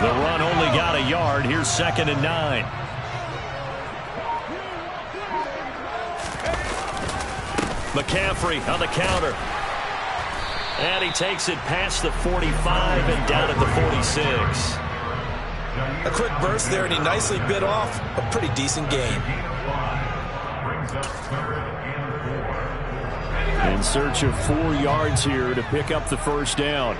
The run only got a yard. Here's 2nd and 9. McCaffrey on the counter. And he takes it past the 45 and down at the 46. A quick burst there, and he nicely bit off a pretty decent gain. In search of 4 yards here to pick up the first down.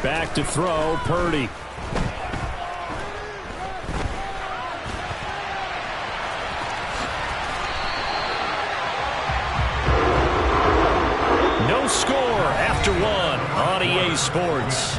Back to throw, Purdy. No score after 1 on EA Sports.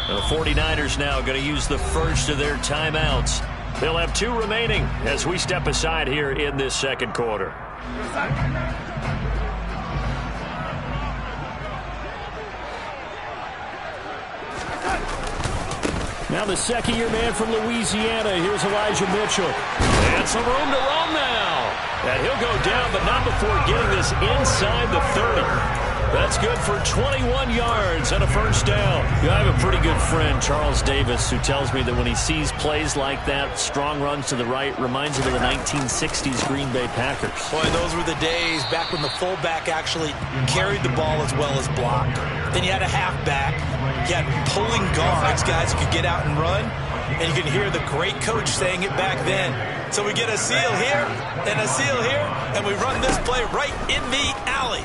The 49ers now going to use the first of their timeouts. They'll have 2 remaining as we step aside here in this second quarter. Now the second-year man from Louisiana. Here's Elijah Mitchell. And some room to run now. And he'll go down, but not before getting this inside the 30. That's good for 21 yards and a first down. I have a pretty good friend, Charles Davis, who tells me that when he sees plays like that, strong runs to the right, reminds him of the 1960s Green Bay Packers. Boy, those were the days back when the fullback actually carried the ball as well as blocked. Then you had a halfback. You had pulling guards, guys who could get out and run. And you can hear the great coach saying it back then. So we get a seal here and a seal here, and we run this play right in the alley.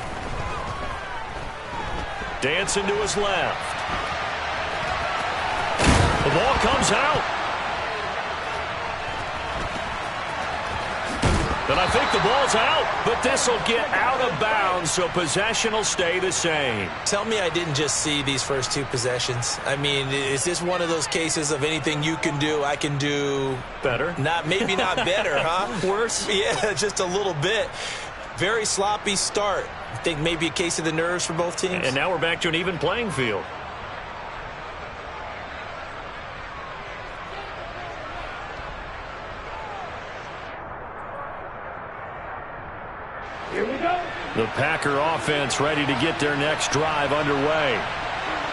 Dancing to his left. The ball comes out. And I think the ball's out, but this will get out of bounds, so possession will stay the same. Tell me I didn't just see these first 2 possessions. I mean, is this one of those cases of anything you can do, I can do better? Maybe not better, huh? Worse? Yeah, just a little bit. Very sloppy start. I think maybe a case of the nerves for both teams. And now we're back to an even playing field. Here we go. The Packer offense ready to get their next drive underway.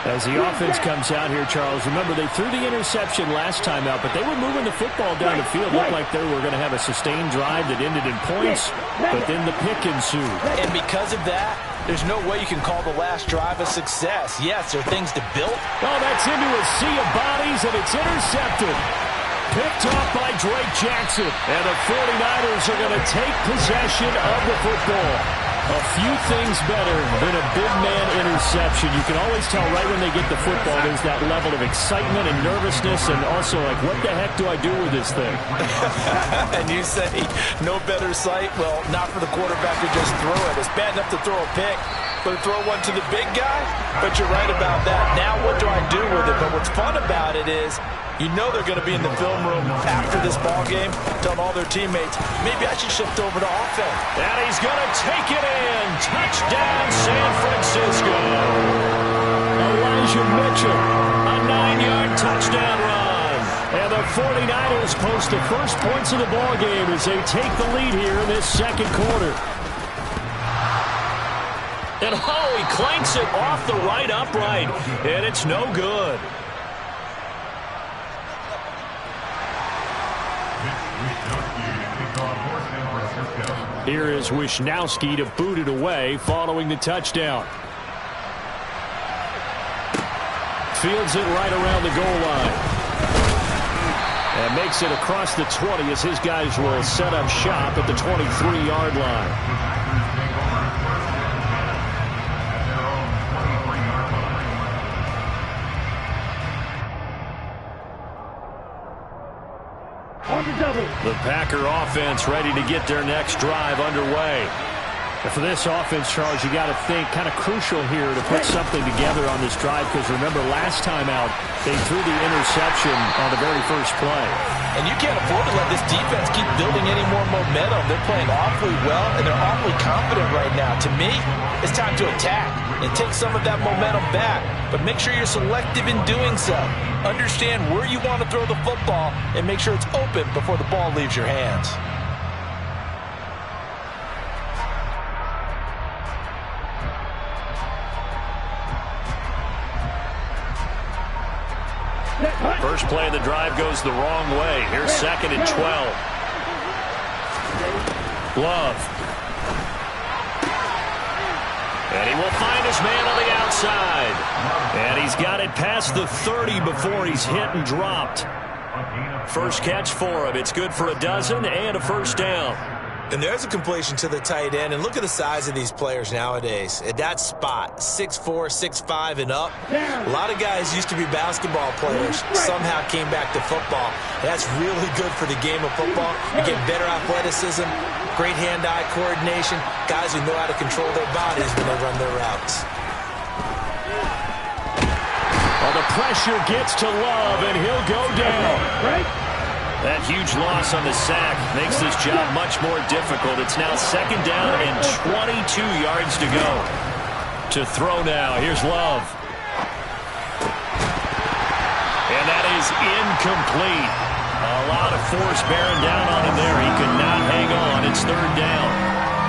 As the offense comes out here, Charles, remember they threw the interception last time out, but they were moving the football down the field. Looked like they were going to have a sustained drive that ended in points, but then the pick ensued. And because of that, there's no way you can call the last drive a success. Yes, there are things to build. Oh, that's into a sea of bodies, and it's intercepted. Picked off by Drake Jackson. And the 49ers are going to take possession of the football. A few things better than a big man interception. You can always tell right when they get the football, there's that level of excitement and nervousness, and also like, what the heck do I do with this thing? And you say, no better sight? Well, not for the quarterback to just throw it. It's bad enough to throw a pick, but to throw one to the big guy? But you're right about that. Now what do I do with it? But what's fun about it is, you know they're going to be in the film room after this ball game, telling all their teammates, maybe I should shift over to offense. And he's going to take it in. Touchdown, San Francisco. Elijah Mitchell, a 9-yard touchdown run. And the 49ers post the first points of the ball game as they take the lead here in this second quarter. And he clanks it off the right upright, and it's no good. Here is Wisnowski to boot it away following the touchdown. Fields it right around the goal line. And makes it across the 20 as his guys will set up shop at the 23-yard line. The Packer offense ready to get their next drive underway. For this offense, Charles, you got to think kind of crucial here to put something together on this drive, because remember last time out they threw the interception on the very first play. And you can't afford to let this defense keep building any more momentum. They're playing awfully well, and they're awfully confident right now. To me, it's time to attack and take some of that momentum back, but make sure you're selective in doing so. Understand where you want to throw the football and make sure it's open before the ball leaves your hands. First play of the drive goes the wrong way. Here's 2nd and 12. Love. And he will find his man on the outside. And he's got it past the 30 before he's hit and dropped. First catch for him. It's good for a dozen and a first down. And there's a completion to the tight end. And look at the size of these players nowadays. At that spot, 6'4", 6'5", and up. A lot of guys used to be basketball players, somehow came back to football. That's really good for the game of football. You get better athleticism, great hand-eye coordination, guys who know how to control their bodies when they run their routes. Well, the pressure gets to Love, and he'll go down. That huge loss on the sack makes this job much more difficult. It's now 2nd down and 22 yards to go. To throw now. Here's Love. And that is incomplete. A lot of force bearing down on him there. He could not hang on. It's 3rd down.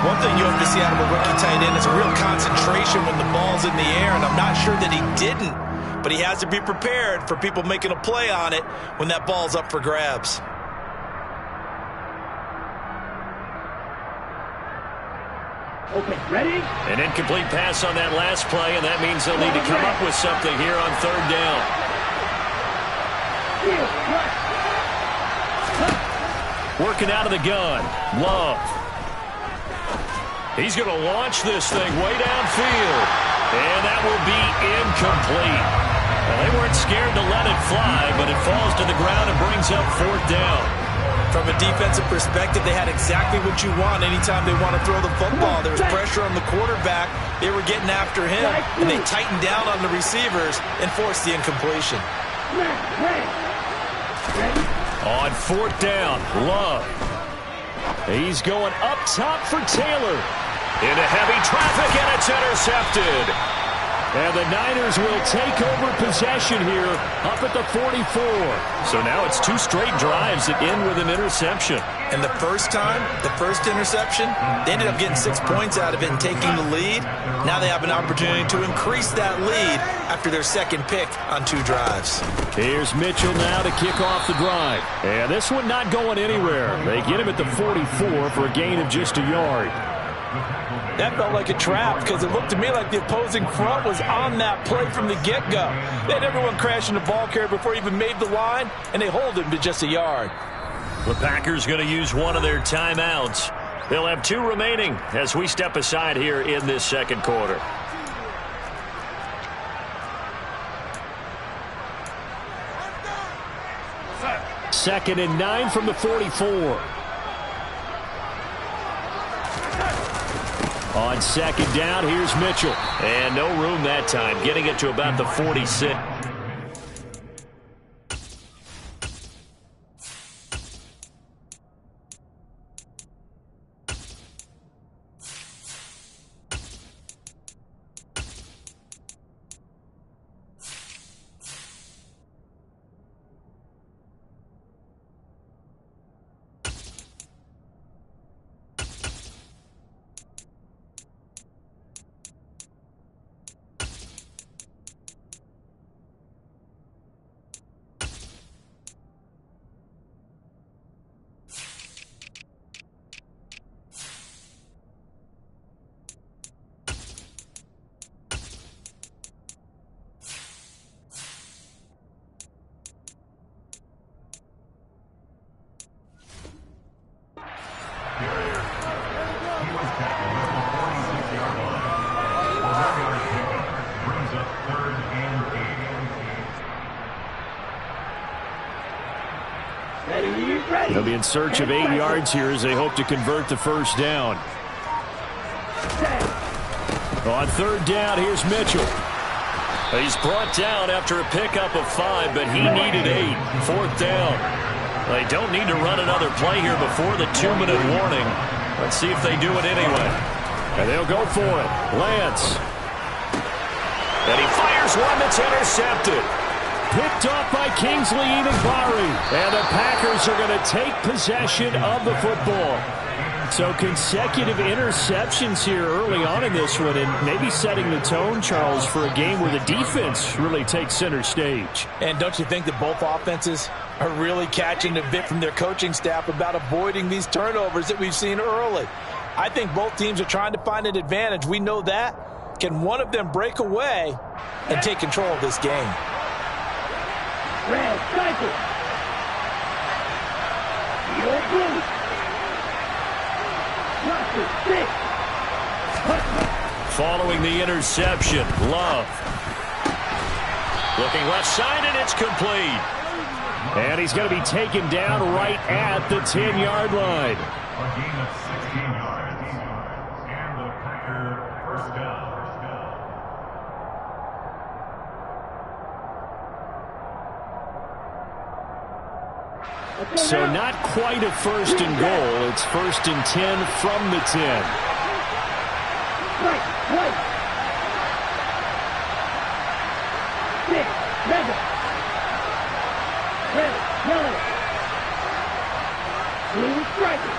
One thing you have to see out of a rookie tight end is a real concentration when the ball's in the air, and I'm not sure that he didn't. But he has to be prepared for people making a play on it when that ball's up for grabs. Okay, ready? An incomplete pass on that last play, and that means they'll need to come up with something here on 3rd down. Working out of the gun. Love. He's going to launch this thing way downfield. And that will be incomplete. Well, they weren't scared to let it fly, but it falls to the ground and brings up 4th down. From a defensive perspective, they had exactly what you want anytime they want to throw the football. There was pressure on the quarterback. They were getting after him, and they tightened down on the receivers and forced the incompletion. On 4th down, Love. He's going up top for Taylor. Into heavy traffic, and it's intercepted. And the Niners will take over possession here up at the 44. So now it's 2 straight drives that end with an interception. And the first time, the first interception, they ended up getting 6 points out of it and taking the lead. Now they have an opportunity to increase that lead after their 2nd pick on 2 drives. Here's Mitchell now to kick off the drive. And this one not going anywhere. They get him at the 44 for a gain of just a yard. That felt like a trap because it looked to me like the opposing front was on that play from the get-go. They had everyone crashing the ball carrier before he even made the line, and they hold him to just a yard. The Packers going to use one of their timeouts. They'll have 2 remaining as we step aside here in this 2nd quarter. Second and 9 from the 44. On 2nd down, here's Mitchell. And no room that time, getting it to about the 46. They'll be in search of 8 yards here as they hope to convert the first down. On third down, here's Mitchell. He's brought down after a pickup of 5, but he needed 8. Fourth down. They don't need to run another play here before the 2-minute warning. Let's see if they do it anyway. And they'll go for it. Lance. And he fires one that's intercepted. Picked off by Kingsley Enagbare. And the Packers are going to take possession of the football. So consecutive interceptions here early on in this one, and maybe setting the tone, Charles, for a game where the defense really takes center stage. And don't you think that both offenses are really catching the bit from their coaching staff about avoiding these turnovers that we've seen early? I think both teams are trying to find an advantage. We know that. Can one of them break away and take control of this game? Red cycle. Your blue. Following the interception, Love. Looking left side, and it's complete. And he's going to be taken down right at the 10-yard line. A gain of 16 yards. And the Packer first down. So not quite a first and goal. It's first and 10 from the 10. Right. Six, red, yellow, blue striker.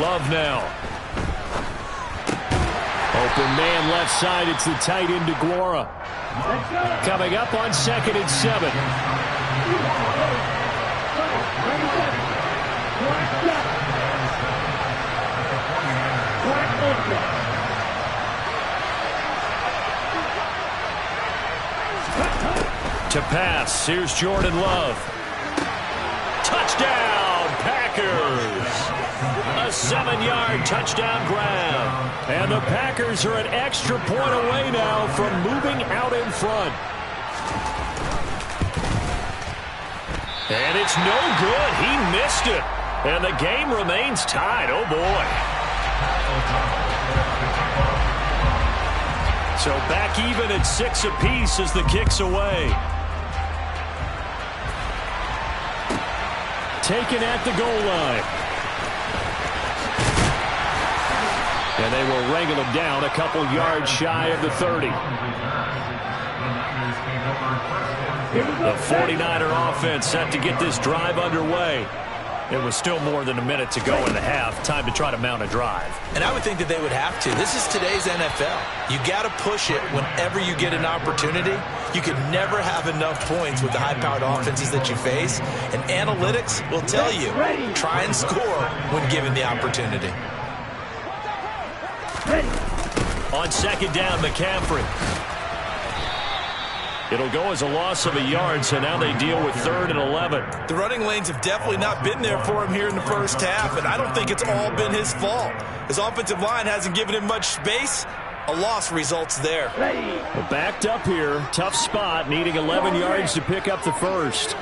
Love now. Open man left side. It's the tight end DeGuara. Coming up on 2nd and 7. To pass, here's Jordan Love. Touchdown, Packers! A 7-yard touchdown grab. And the Packers are an extra point away now from moving out in front. And it's no good. He missed it. And the game remains tied. Oh, boy. So back even at 6 apiece as the kick's away. Taken at the goal line. And they will wrangle him down a couple yards shy of the 30. The 49er offense set to get this drive underway. It was still more than a minute to go in the half. Time to try to mount a drive. And I would think that they would have to. This is today's NFL. You got to push it whenever you get an opportunity. You can never have enough points with the high-powered offenses that you face. And analytics will tell you, try and score when given the opportunity. On 2nd down, McCaffrey. It'll go as a loss of a yard, so now they deal with 3rd and 11. The running lanes have definitely not been there for him here in the first half, and I don't think it's all been his fault. His offensive line hasn't given him much space. A loss results there. Well, backed up here. Tough spot, needing 11 yards to pick up the first.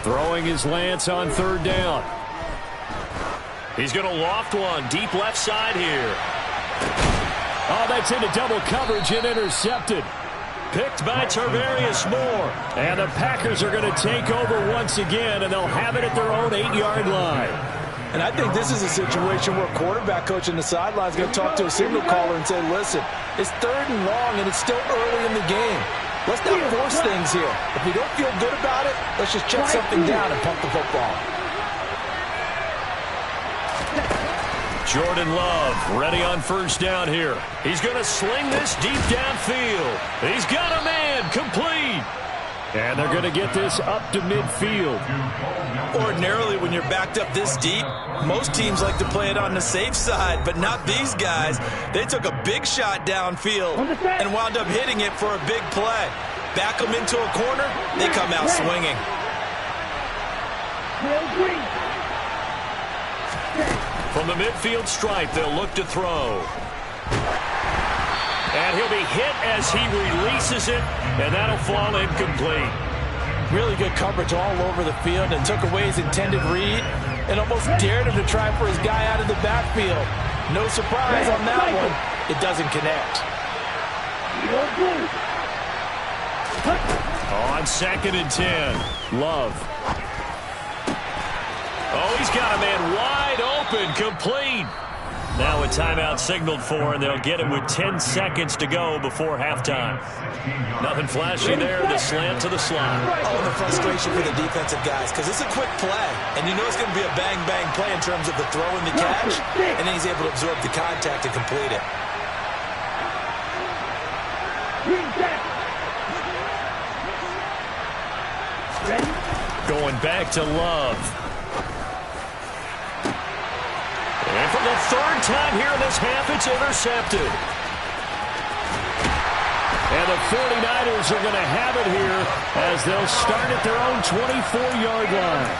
Throwing his Lance on 3rd down. He's going to loft one deep left side here. Oh, that's into double coverage and intercepted. Picked by Tarvarius Moore. And the Packers are going to take over once again, and they'll have it at their own 8-yard line. And I think this is a situation where quarterback coach on the sideline is going to talk to a signal caller and say, listen, it's 3rd and long, and it's still early in the game. Let's not force things here. If we don't feel good about it, let's just check something down and pump the football. Jordan Love ready on 1st down here. He's going to sling this deep downfield. He's got a man complete. And they're going to get this up to midfield. Ordinarily, when you're backed up this deep, most teams like to play it on the safe side, but not these guys. They took a big shot downfield and wound up hitting it for a big play. Back them into a corner, they come out swinging. From the midfield stripe, they'll look to throw. And he'll be hit as he releases it, and that'll fall incomplete. Really good coverage all over the field and took away his intended read and almost dared him to try for his guy out of the backfield. No surprise on that one. It doesn't connect. On 2nd and 10, Love. Oh, he's got a man wide open, complete. Now a timeout signaled for, and they'll get it with 10 seconds to go before halftime. Nothing flashy there, the slant to the slot. Oh, and the frustration for the defensive guys, because it's a quick play, and you know it's going to be a bang-bang play in terms of the throw and the catch, and then he's able to absorb the contact and complete it. Going back to Love. And for the 3rd time here in this half, it's intercepted. And the 49ers are going to have it here as they'll start at their own 24-yard line.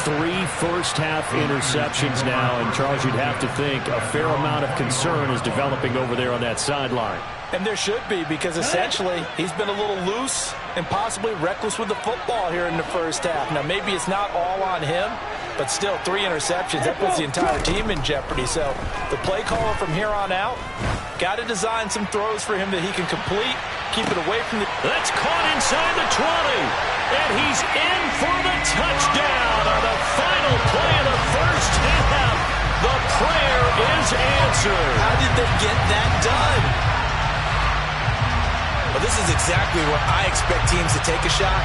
3 first-half interceptions now, and Charles, you'd have to think a fair amount of concern is developing over there on that sideline. And there should be, because essentially he's been a little loose and possibly reckless with the football here in the first half. Now, maybe it's not all on him, but still 3 interceptions. That puts the entire team in jeopardy. So the play caller from here on out got to design some throws for him that he can complete, keep it away from the... That's caught inside the 20, and he's in for the touchdown on the final play of the first half. The prayer is answered. How did they get that done? Well, this is exactly where I expect teams to take a shot.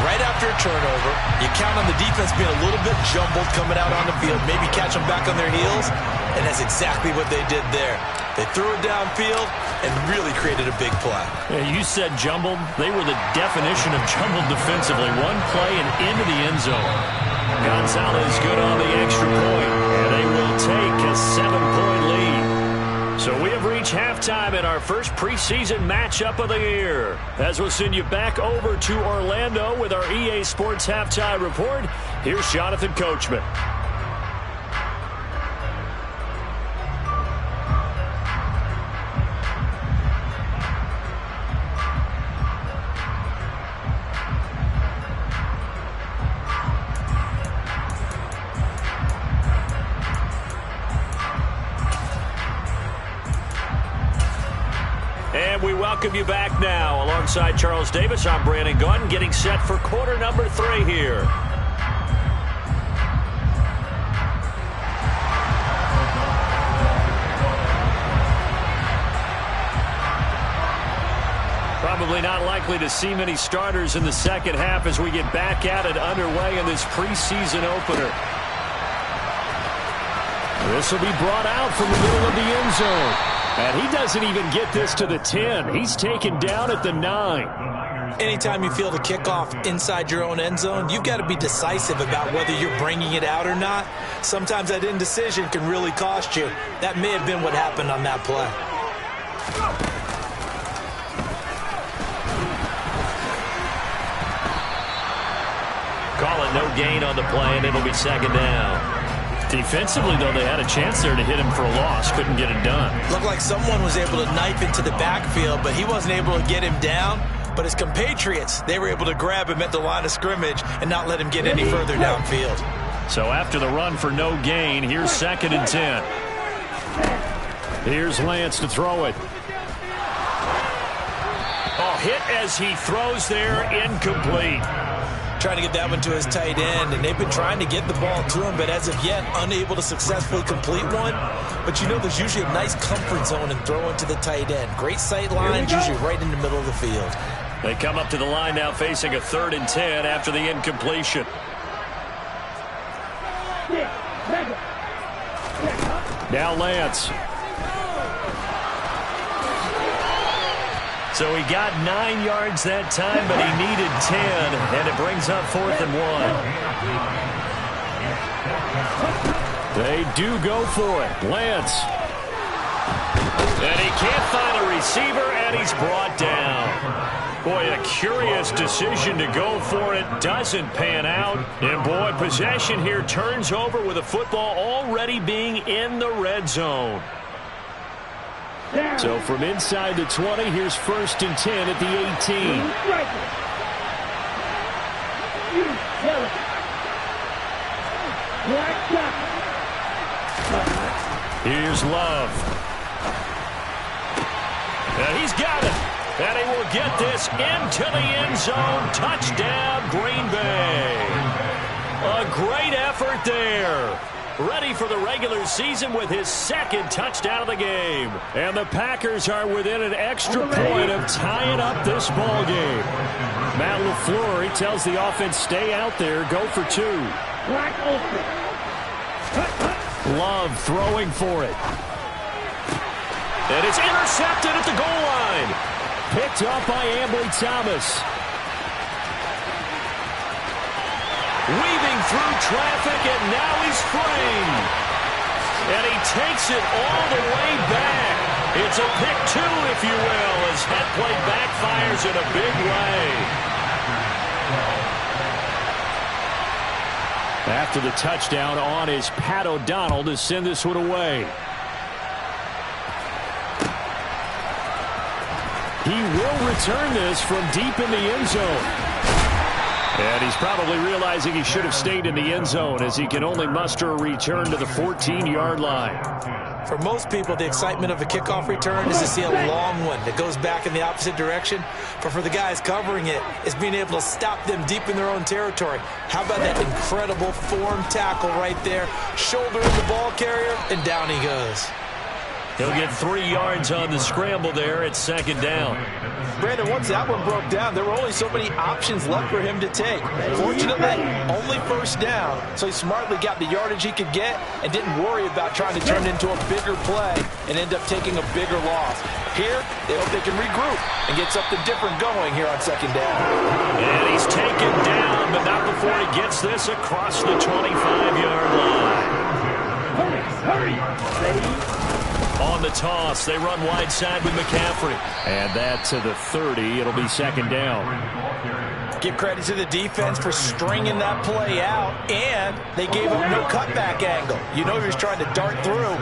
Right after a turnover, you count on the defense being a little bit jumbled coming out on the field, maybe catch them back on their heels, and that's exactly what they did there. They threw it downfield and really created a big play. Yeah, you said jumbled. They were the definition of jumbled defensively. One play and into the end zone. Gonzalez good on the extra point, and they will take a 7-point lead. So we have reached halftime in our first preseason matchup of the year. As we'll send you back over to Orlando with our EA Sports Halftime Report, here's Jonathan Coachman. And we welcome you back now. Alongside Charles Davis, I'm Brandon Gunn, getting set for quarter number 3 here. Probably not likely to see many starters in the second half as we get back at it underway in this preseason opener. This will be brought out from the middle of the end zone. And he doesn't even get this to the 10. He's taken down at the 9. Anytime you feel the kickoff inside your own end zone, you've got to be decisive about whether you're bringing it out or not. Sometimes that indecision can really cost you. That may have been what happened on that play. Call it no gain on the play, and it'll be 2nd down. Defensively, though, they had a chance there to hit him for a loss. Couldn't get it done. Looked like someone was able to knife into the backfield, but he wasn't able to get him down. But his compatriots, they were able to grab him at the line of scrimmage and not let him get any further downfield. So after the run for no gain, here's 2nd and 10. Here's Lance to throw it. Oh, hit as he throws there, incomplete. Trying to get that one to his tight end, and they've been trying to get the ball to him, but as of yet, unable to successfully complete one. But you know there's usually a nice comfort zone in throwing to the tight end. Great sight lines, usually right in the middle of the field. They come up to the line now facing a 3rd and 10 after the incompletion. Now Lance. So he got 9 yards that time, but he needed 10, and it brings up 4th and 1. They do go for it. Lance. And he can't find a receiver, and he's brought down. Boy, a curious decision to go for it. Doesn't pan out. And, boy, possession here turns over with the football already being in the red zone. So from inside the 20, here's 1st and 10 at the 18. Here's Love. And he's got it. And he will get this into the end zone. Touchdown, Green Bay. A great effort there. Ready for the regular season with his 2nd touchdown of the game. And the Packers are within an extra point of tying up this ball game. Matt LaFleur, he tells the offense, stay out there, go for 2. Love throwing for it. And it's intercepted at the goal line. Picked up by Ambry Thomas. Weaving through traffic, and now he's free. And he takes it all the way back. It's a pick 2, if you will, as head play backfires in a big way. After the touchdown on is Pat O'Donnell to send this one away. He will return this from deep in the end zone. And he's probably realizing he should have stayed in the end zone as he can only muster a return to the 14-yard line. For most people, the excitement of a kickoff return is to see a long one that goes back in the opposite direction. But for the guys covering it, it's being able to stop them deep in their own territory. How about that incredible form tackle right there? Shoulder in the ball carrier, and down he goes. He'll get 3 yards on the scramble there at 2nd down. Brandon, once that one broke down, there were only so many options left for him to take. Fortunately, only 1st down, so he smartly got the yardage he could get and didn't worry about trying to turn it into a bigger play and end up taking a bigger loss. Here, they hope they can regroup and get something different going here on 2nd down. And he's taken down, but not before he gets this across the 25-yard line. Hurry, ready. On the toss, they run wide side with McCaffrey. And that to the 30. It'll be 2nd down. Give credit to the defense for stringing that play out, and they gave up no cutback angle. You know he was trying to dart through.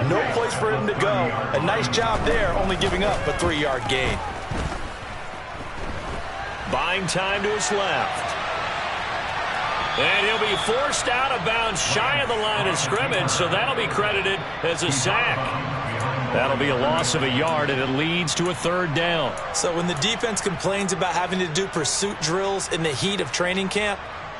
No place for him to go. A nice job there, only giving up a 3-yard gain. Buying time to his left. And he'll be forced out of bounds shy of the line of scrimmage, so that'll be credited as a sack. That'll be a loss of a yard, and it leads to a 3rd down. So when the defense complains about having to do pursuit drills in the heat of training camp,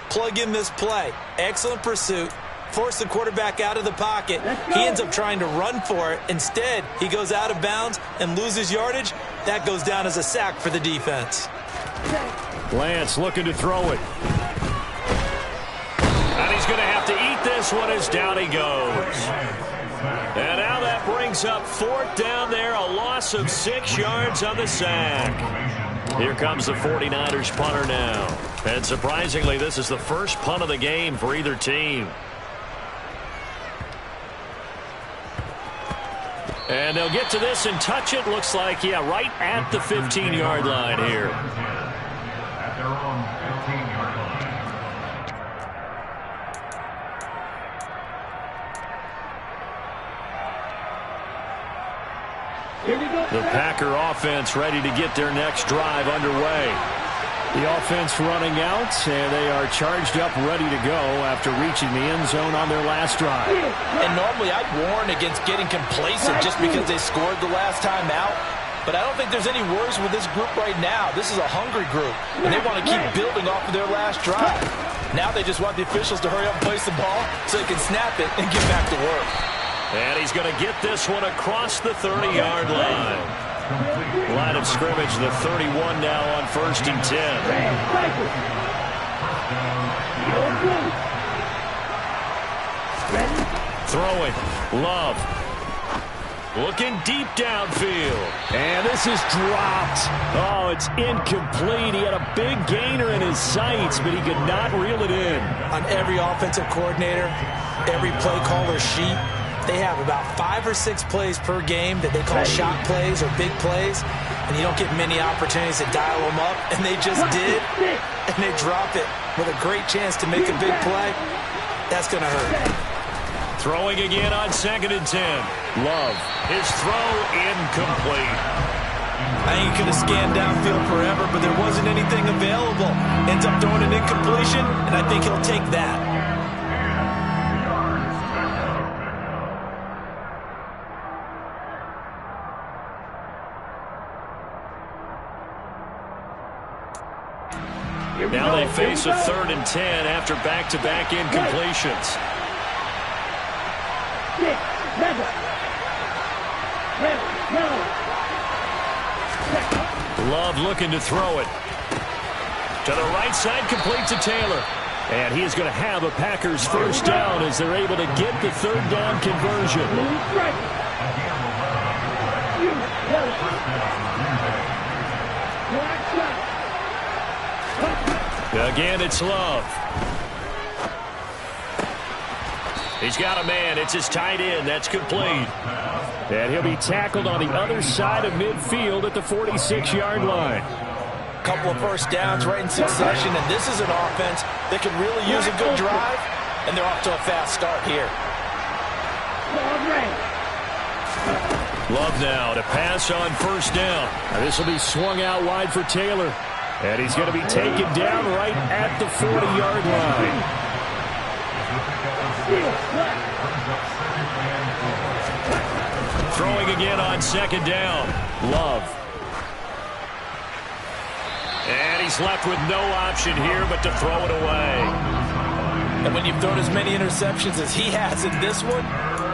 plug in this play. Excellent pursuit. Force the quarterback out of the pocket. He ends up trying to run for it. Instead, he goes out of bounds and loses yardage. That goes down as a sack for the defense. Lance looking to throw it. And he's going to have to eat this one as down he goes. And now that brings up 4th down there, a loss of 6 yards on the sack. Here comes the 49ers punter now. And surprisingly, this is the first punt of the game for either team. And they'll get to this and touch it. Looks like, yeah, right at the 15-yard line here. At their own 15-yard line. The Packer offense ready to get their next drive underway. The offense running out, and they are charged up, ready to go after reaching the end zone on their last drive. And normally I'd warn against getting complacent just because they scored the last time out. But I don't think there's any worries with this group right now. This is a hungry group, and they want to keep building off of their last drive. Now they just want the officials to hurry up and place the ball so they can snap it and get back to work. And he's going to get this one across the 30-yard line. Line of scrimmage, the 31 now on 1st and 10. Throwing, Love. Looking deep downfield. And this is dropped. Oh, it's incomplete. He had a big gainer in his sights, but he could not reel it in. On every offensive coordinator, every play caller sheet, they have about 5 or 6 plays per game that they call shot plays or big plays, and you don't get many opportunities to dial them up, and they just did, and they drop it with a great chance to make a big play. That's going to hurt. Throwing again on 2nd and 10. Love. His throw incomplete. I think he could have scanned downfield forever, but there wasn't anything available. Ends up throwing an incompletion, and I think he'll take that. Now they face a 3rd and 10 after back-to-back incompletions. 6, 7. Love looking to throw it. To the right side, complete to Taylor. And he is going to have a Packers first down as they're able to get the 3rd down conversion. Again, it's Love. He's got a man. It's his tight end. That's complete. And he'll be tackled on the other side of midfield at the 46-yard line. Couple of first downs right in succession, and this is an offense that could really use a good drive, and they're off to a fast start here. Love now to pass on first down. This will be swung out wide for Taylor. And he's going to be taken down right at the 40-yard line. Throwing again on 2nd down. Love. And he's left with no option here but to throw it away. And when you've thrown as many interceptions as he has in this one,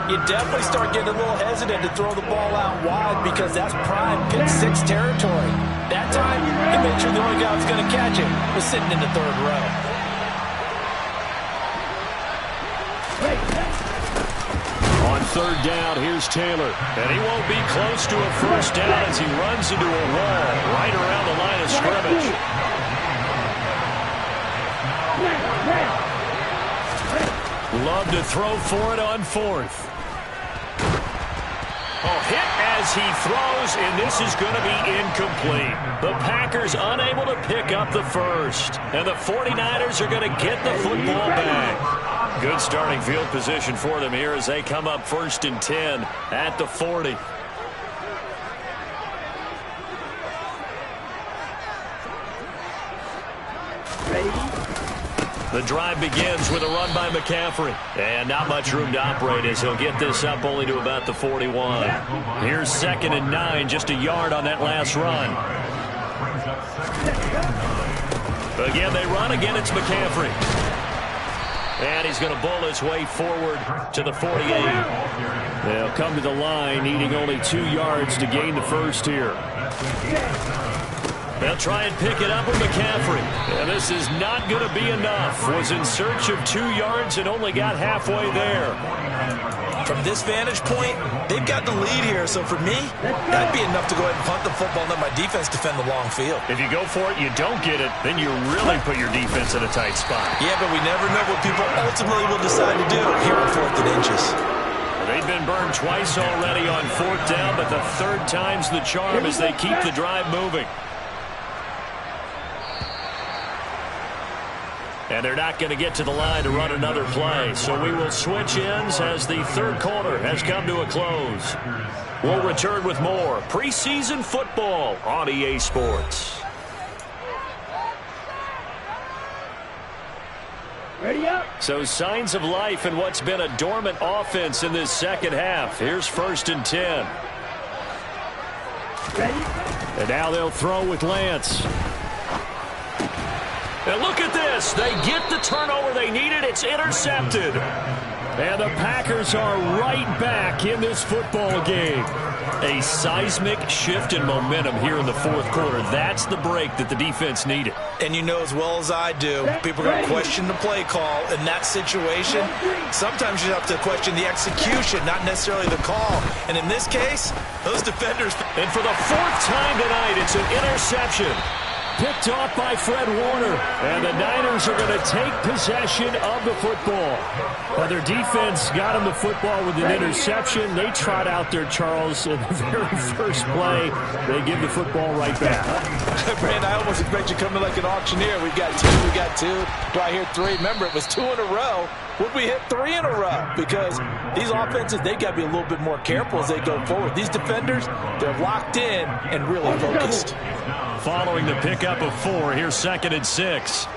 you definitely start getting a little hesitant to throw the ball out wide because that's prime pick 6 territory. That time, he made sure the only guy who was going to catch him was sitting in the 3rd row. On 3rd down, here's Taylor. And he won't be close to a first down as he runs into a wall right around the line of scrimmage. Love to throw for it on 4th. Oh, hit as he throws, and this is going to be incomplete. The Packers unable to pick up the first, and the 49ers are going to get the football back. Good starting field position for them here as they come up 1st and 10 at the 40. The drive begins with a run by McCaffrey. And not much room to operate as he'll get this up only to about the 41. Here's 2nd and 9, just a yard on that last run. Again, they run. Again, it's McCaffrey. And he's going to bull his way forward to the 48. They'll come to the line, needing only 2 yards to gain the first here. They'll try and pick it up with McCaffrey. And this is not going to be enough. Was in search of 2 yards and only got halfway there. From this vantage point, they've got the lead here. So for me, that'd be enough to go ahead and punt the football and let my defense defend the long field. If you go for it, you don't get it, then you really put your defense in a tight spot. Yeah, but we never know what people ultimately will decide to do here on 4th and inches. They've been burned twice already on 4th down, but the 3rd time's the charm as they keep the drive moving. And they're not going to get to the line to run another play. So we will switch ends as the 3rd quarter has come to a close. We'll return with more preseason football on EA Sports. Ready up. So signs of life in what's been a dormant offense in this second half. Here's 1st and 10. Ready. And now they'll throw with Lance. And look at this. They get the turnover they needed. It's intercepted. And the Packers are right back in this football game. A seismic shift in momentum here in the 4th quarter. That's the break that the defense needed. And you know as well as I do, people are going to question the play call in that situation. Sometimes you have to question the execution, not necessarily the call. And in this case, those defenders... And for the 4th time tonight, it's an interception. picked off by Fred Warner. And the Niners are going to take possession of the football. Well, their defense got them the football with an interception. They trot out there, Charles, in the very first play. They give the football right back. Brand, I almost expect you coming like an auctioneer. We've got two, we got two. Do I hear three? Remember, it was 2 in a row. Would we hit 3 in a row? Because these offenses, they got to be a little bit more careful as they go forward. These defenders, they're locked in and really focused. Following the pickup of 4, here's 2nd and 6.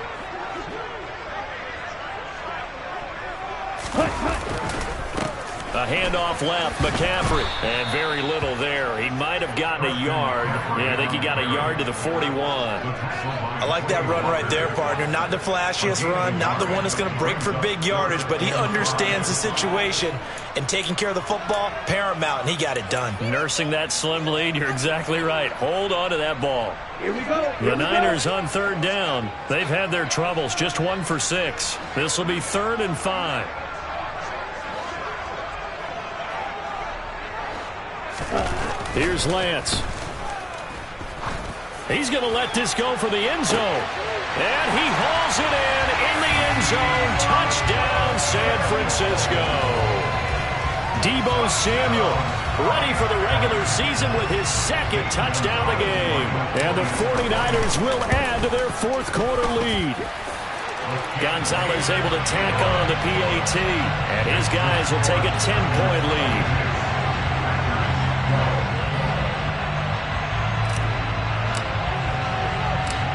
A handoff left, McCaffrey. And very little there. He might have gotten a yard. Yeah, I think he got a yard to the 41. I like that run right there, partner. Not the flashiest run, not the one that's going to break for big yardage, but he understands the situation, and taking care of the football, paramount, and he got it done. Nursing that slim lead, you're exactly right. Hold on to that ball. Here we go. The Niners on 3rd down. They've had their troubles, just 1 for 6. This will be 3rd and 5. Here's Lance. He's going to let this go for the end zone. And he hauls it in the end zone. Touchdown, San Francisco. Deebo Samuel ready for the regular season with his 2nd touchdown of the game. And the 49ers will add to their 4th quarter lead. Gonzalez able to tack on the PAT. And his guys will take a 10-point lead.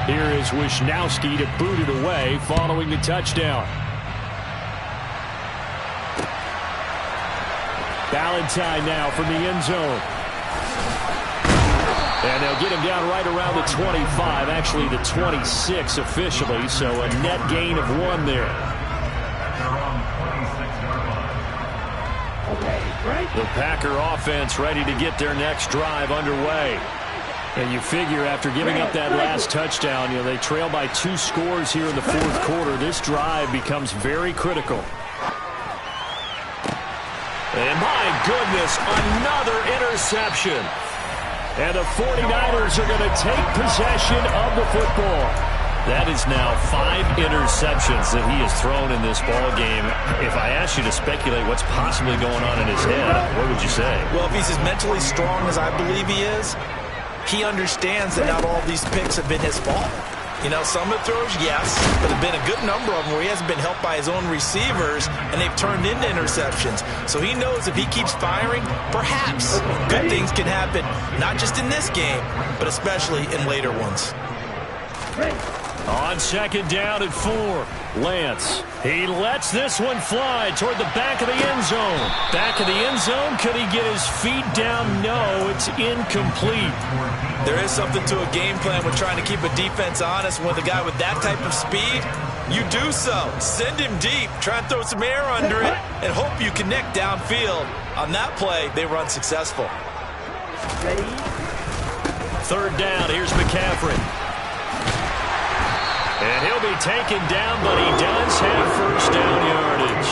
Here is Wisnowski to boot it away following the touchdown. Valentine now from the end zone. And they'll get him down right around the 25, actually the 26 officially, so a net gain of 1 there. The Packer offense ready to get their next drive underway. And you figure after giving up that last touchdown, they trail by 2 scores here in the 4th quarter. This drive becomes very critical. And my goodness, another interception. And the 49ers are going to take possession of the football. That is now 5 interceptions that he has thrown in this ball game. If I asked you to speculate what's possibly going on in his head, what would you say? Well, if he's as mentally strong as I believe he is, he understands that not all these picks have been his fault. Some of the throws, yes, but there have been a good number of them where he hasn't been helped by his own receivers, and they've turned into interceptions. So he knows if he keeps firing, perhaps good things can happen, not just in this game, but especially in later ones. On 2nd down and 4, Lance. He lets this one fly toward the back of the end zone. Back of the end zone, could he get his feet down? No, it's incomplete. There is something to a game plan with trying to keep a defense honest. With a guy with that type of speed, you do so. Send him deep, try and throw some air under it, and hope you connect downfield. On that play, they run successful. 3rd down, here's McCaffrey. And he'll be taken down, but he does have 1st down yardage.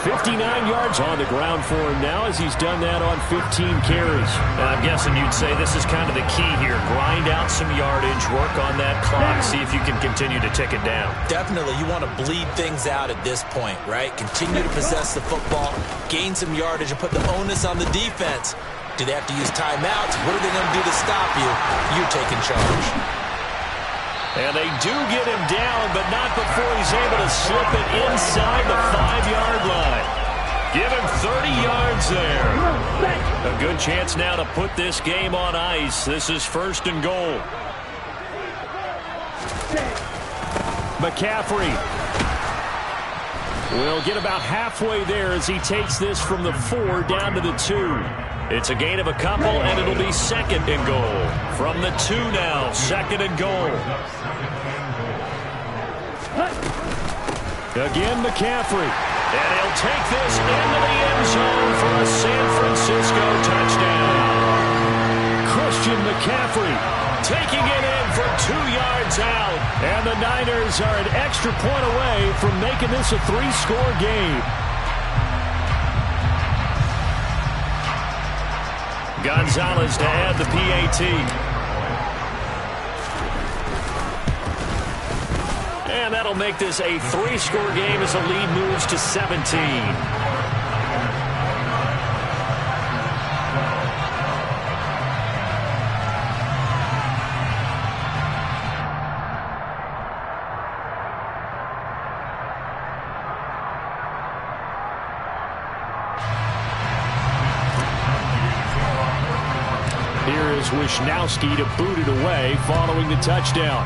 59 yards on the ground for him now as he's done that on 15 carries. And I'm guessing you'd say this is kind of the key here. Grind out some yardage, work on that clock, see if you can continue to tick it down. Definitely. You want to bleed things out at this point, right? Continue to possess the football, gain some yardage, and put the onus on the defense. Do they have to use timeouts? What are they going to do to stop you? You're taking charge. And they do get him down, but not before he's able to slip it inside the 5-yard line. Give him 30 yards there. A good chance now to put this game on ice. This is 1st and goal. McCaffrey will get about halfway there as he takes this from the 4 down to the 2. It's a gain of a couple, and it'll be 2nd and goal. From the 2 now, 2nd and goal. Again, McCaffrey. And he'll take this into the end zone for a San Francisco touchdown. Christian McCaffrey taking it in for 2 yards out. And the Niners are an extra point away from making this a 3-score game. Gonzalez to add the PAT. And that'll make this a 3-score game as the lead moves to 17. Here is Wisnowski to boot it away following the touchdown.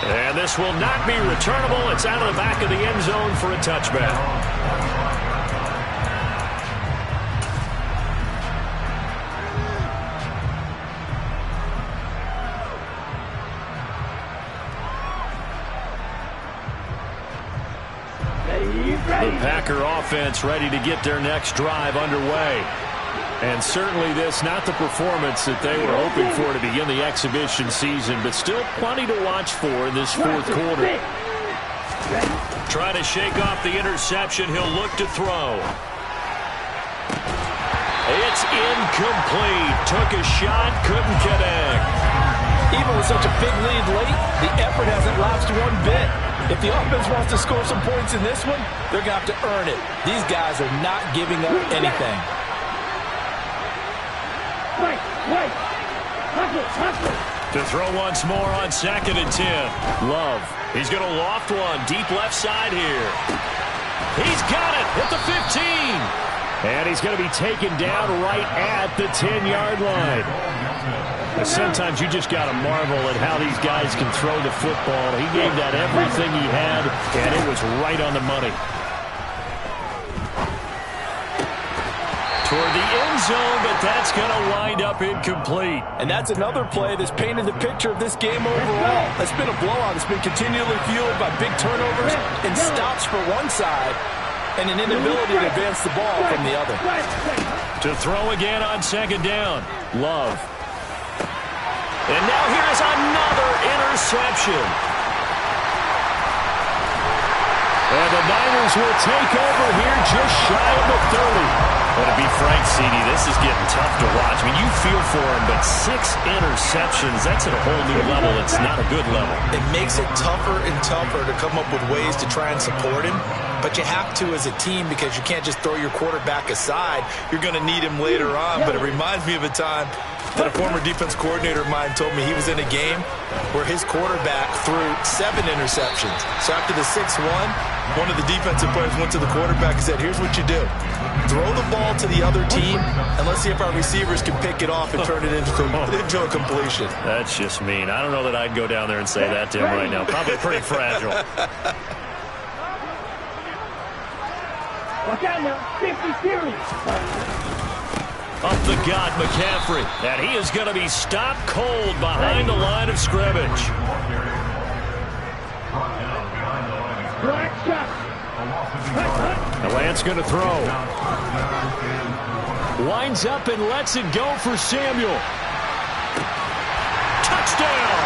And this will not be returnable. It's out of the back of the end zone for a touchback. The Packer offense ready to get their next drive underway. And certainly this, not the performance that they were hoping for to begin the exhibition season, but still plenty to watch for in this fourth quarter. Trying to shake off the interception. He'll look to throw. It's incomplete. Took a shot, couldn't connect. Even with such a big lead late, the effort hasn't lapsed one bit. If the offense wants to score some points in this one, they're going to have to earn it. These guys are not giving up anything. To throw once more on 2nd and 10. Love. He's going to loft one deep left side here. He's got it at the 15. And he's going to be taken down right at the 10-yard line. Sometimes you just got to marvel at how these guys can throw the football. He gave that everything he had, and it was right on the money. Toward the end zone, but that's going to wind up incomplete. And that's another play that's painted the picture of this game overall. It's been a blowout. It's been continually fueled by big turnovers and stops for one side and an inability to advance the ball from the other. To throw again on 2nd down. Love. And now here's another interception. And the Niners will take over here just shy of the 30. Well, to be frank, CD, this is getting tough to watch. I mean, you feel for him, but 6 interceptions, that's at a whole new level. It's not a good level. It makes it tougher and tougher to come up with ways to try and support him. But you have to as a team because you can't just throw your quarterback aside. You're going to need him later on. But it reminds me of a time that a former defense coordinator of mine told me he was in a game where his quarterback threw 7 interceptions. So after the 6-1, one of the defensive players went to the quarterback and said, here's what you do. Throw the ball to the other team, and let's see if our receivers can pick it off and turn it into a completion. That's just mean. I don't know that I'd go down there and say that to him right now. Probably pretty fragile. Watch out now, 50 series. Up the gut, McCaffrey. And he is going to be stopped cold behind the line of scrimmage. Black shot. The Lance going to throw. Winds up and lets it go for Samuel. Touchdown!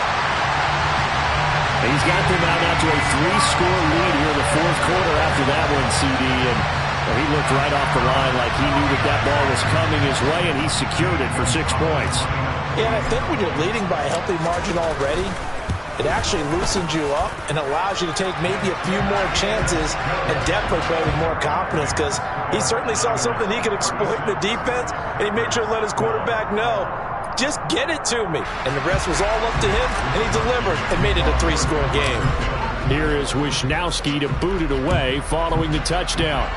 He's got them out to a 3-score lead here in the fourth quarter after that one, CD. And he looked right off the line like he knew that ball was coming his way, and he secured it for 6 points. Yeah, and I think when you're leading by a healthy margin already, it actually loosens you up and allows you to take maybe a few more chances and definitely play with more confidence because he certainly saw something he could exploit in the defense, and he made sure to let his quarterback know, just get it to me. And the rest was all up to him, and he delivered and made it a 3-score game. Here is Wisnowski to boot it away following the touchdown.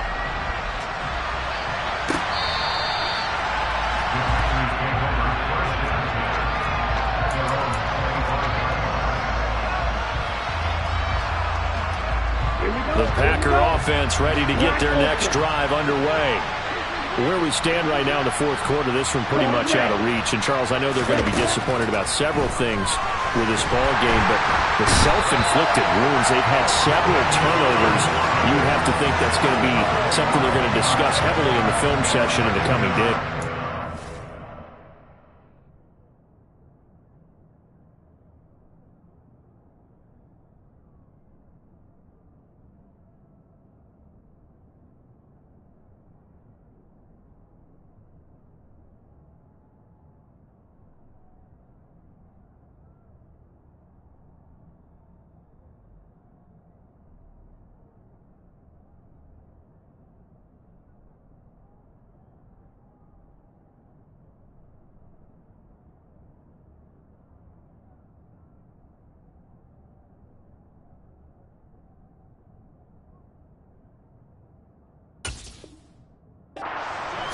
The Packer offense ready to get their next drive underway. Where we stand right now in the fourth quarter, this one pretty much out of reach. And, Charles, I know they're going to be disappointed about several things with this ball game, but the self-inflicted wounds, they've had several turnovers. You have to think that's going to be something they're going to discuss heavily in the film session in the coming day.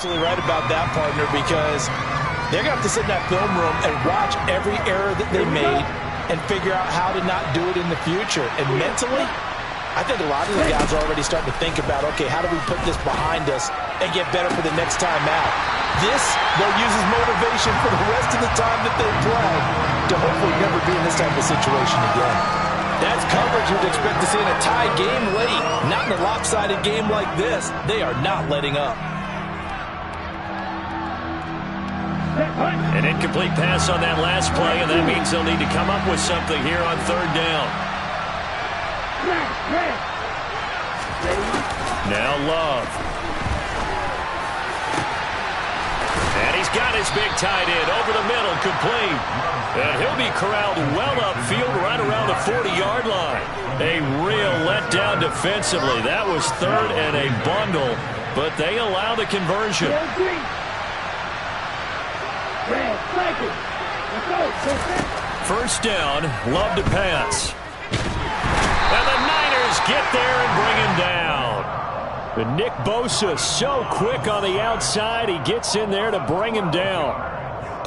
absolutely right about that, partner, because they're going to have to sit in that film room and watch every error that they made and figure out how to not do it in the future. And mentally, I think a lot of the guys are already starting to think about, okay, how do we put this behind us and get better for the next time out? This, they'll use as motivation for the rest of the time that they play to hopefully never be in this type of situation again. That's coverage you'd expect to see in a tie game late. Not in a lopsided game like this. They are not letting up. An incomplete pass on that last play, and that means they'll need to come up with something here on third down. Now Love. And he's got his big tight end over the middle, complete. And he'll be corralled well upfield right around the 40-yard line. A real letdown defensively. That was third and a bundle, but they allow the conversion. First down, Love to pass. And the Niners get there and bring him down. And Nick Bosa so quick on the outside, he gets in there to bring him down.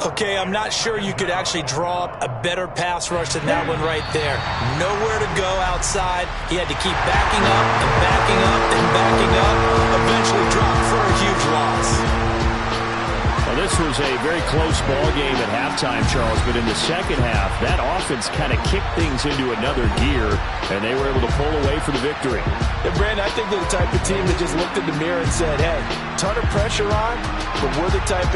Okay, I'm not sure you could actually draw up a better pass rush than that one right there. Nowhere to go outside. He had to keep backing up and backing up and backing up. Eventually dropped for a huge loss. Well, this was a very close ball game at halftime, Charles, but in the second half, that offense kind of kicked things into another gear, and they were able to pull away for the victory. And Brandon, I think they're the type of team that just looked in the mirror and said, hey, ton of pressure on, but we're the type of